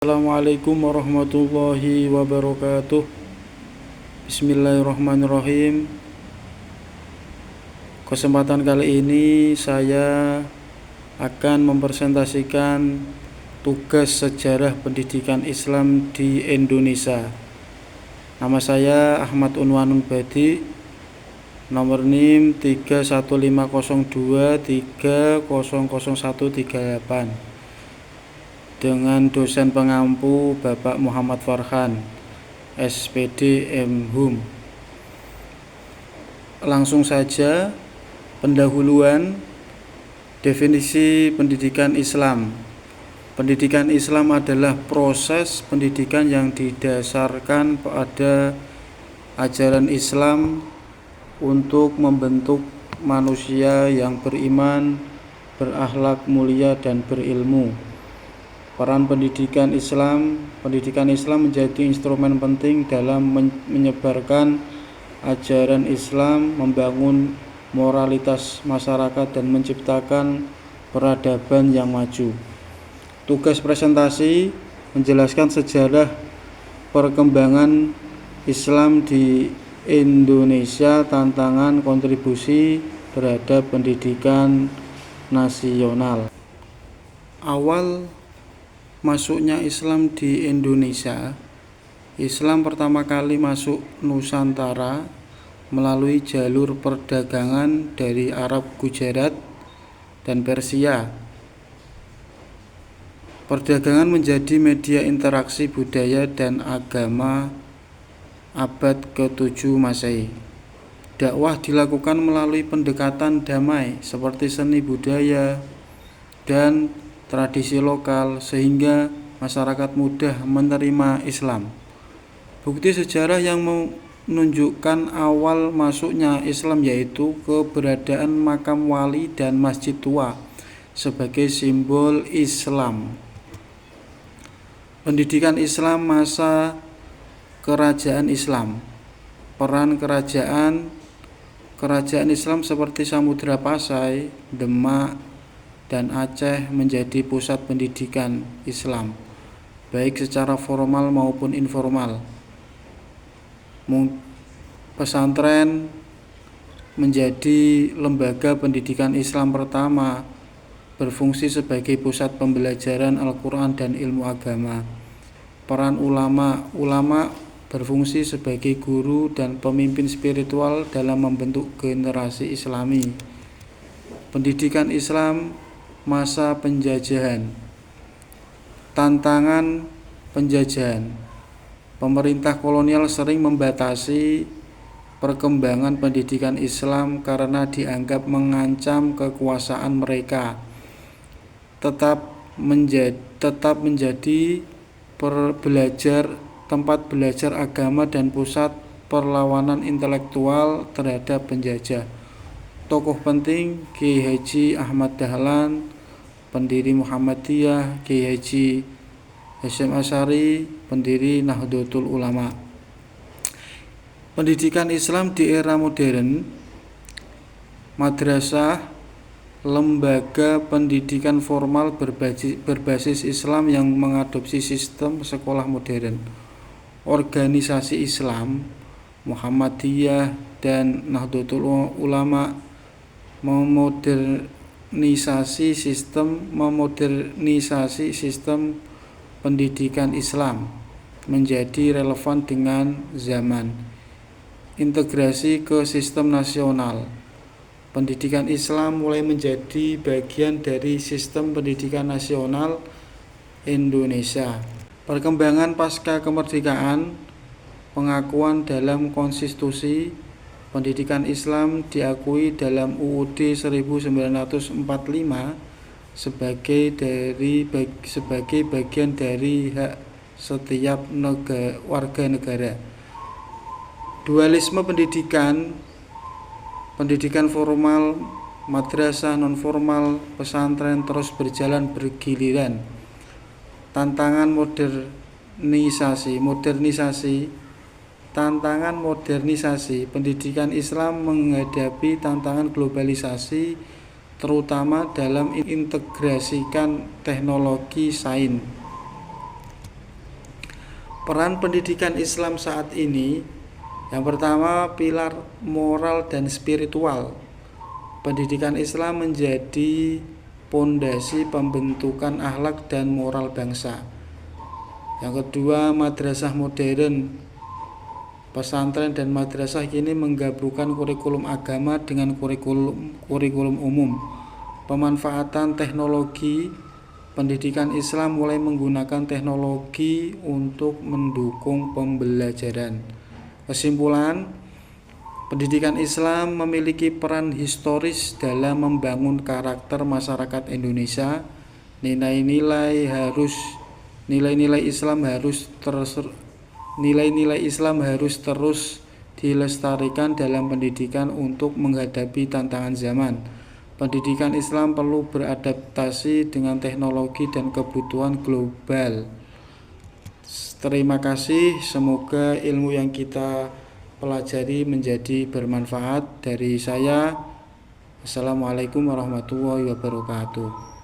Assalamualaikum warahmatullahi wabarakatuh. Bismillahirrahmanirrahim. Kesempatan kali ini saya akan mempresentasikan tugas sejarah pendidikan Islam di Indonesia. Nama saya Ahmad Unwanun Badi, nomor NIM 31502300138, dengan dosen pengampu Bapak Muhammad Farhan, SPD M.Hum. Langsung saja, pendahuluan. Definisi pendidikan Islam. Pendidikan Islam adalah proses pendidikan yang didasarkan pada ajaran Islam untuk membentuk manusia yang beriman, berakhlak mulia dan berilmu. Peran pendidikan Islam menjadi instrumen penting dalam menyebarkan ajaran Islam, membangun moralitas masyarakat dan menciptakan peradaban yang maju. Tugas presentasi menjelaskan sejarah perkembangan Islam di Indonesia, tantangan kontribusi terhadap pendidikan nasional. Awal masuknya Islam di Indonesia. Islam pertama kali masuk Nusantara melalui jalur perdagangan dari Arab Gujarat dan Persia. Perdagangan menjadi media interaksi budaya dan agama abad ke-7 Masehi. Dakwah dilakukan melalui pendekatan damai seperti seni budaya dan tradisi lokal, sehingga masyarakat mudah menerima Islam. Bukti sejarah yang menunjukkan awal masuknya Islam yaitu keberadaan makam wali dan masjid tua sebagai simbol Islam. Pendidikan Islam masa kerajaan Islam. Peran kerajaan Islam seperti Samudra Pasai, Demak, dan Aceh menjadi pusat pendidikan Islam, baik secara formal maupun informal. Pesantren menjadi lembaga pendidikan Islam pertama, berfungsi sebagai pusat pembelajaran Al-Quran dan ilmu agama. Peran ulama berfungsi sebagai guru dan pemimpin spiritual dalam membentuk generasi Islami. Pendidikan Islam masa penjajahan. Tantangan penjajahan. Pemerintah kolonial sering membatasi perkembangan pendidikan Islam karena dianggap mengancam kekuasaan mereka. Tetap menjadi tempat belajar agama dan pusat perlawanan intelektual terhadap penjajah. Tokoh penting: Kiai Haji Ahmad Dahlan, pendiri Muhammadiyah; Kiai Haji Hasyim Asy'ari, pendiri Nahdlatul Ulama. Pendidikan Islam di era modern. Madrasah, lembaga pendidikan formal berbasis Islam yang mengadopsi sistem sekolah modern. Organisasi Islam, Muhammadiyah dan Nahdlatul Ulama memodernisasi sistem pendidikan Islam menjadi relevan dengan zaman. Integrasi ke sistem nasional. Pendidikan Islam mulai menjadi bagian dari sistem pendidikan nasional Indonesia. Perkembangan pasca kemerdekaan. Pengakuan dalam konstitusi. Pendidikan Islam diakui dalam UUD 1945 sebagai bagian dari hak setiap warga negara. Dualisme pendidikan formal, madrasah, non-formal, pesantren terus berjalan bergiliran. Tantangan modernisasi. Pendidikan Islam menghadapi tantangan globalisasi, terutama dalam integrasikan teknologi sains. Peran pendidikan Islam saat ini, yang pertama, pilar moral dan spiritual. Pendidikan Islam menjadi pondasi pembentukan akhlak dan moral bangsa. Yang kedua, madrasah modern. Pesantren dan madrasah kini menggabungkan kurikulum agama dengan kurikulum umum. Pemanfaatan teknologi. Pendidikan Islam mulai menggunakan teknologi untuk mendukung pembelajaran. Kesimpulan, pendidikan Islam memiliki peran historis dalam membangun karakter masyarakat Indonesia. Nilai-nilai Islam harus terus dilestarikan dalam pendidikan untuk menghadapi tantangan zaman. Pendidikan Islam perlu beradaptasi dengan teknologi dan kebutuhan global. Terima kasih, semoga ilmu yang kita pelajari menjadi bermanfaat. Dari saya, Assalamualaikum warahmatullahi wabarakatuh.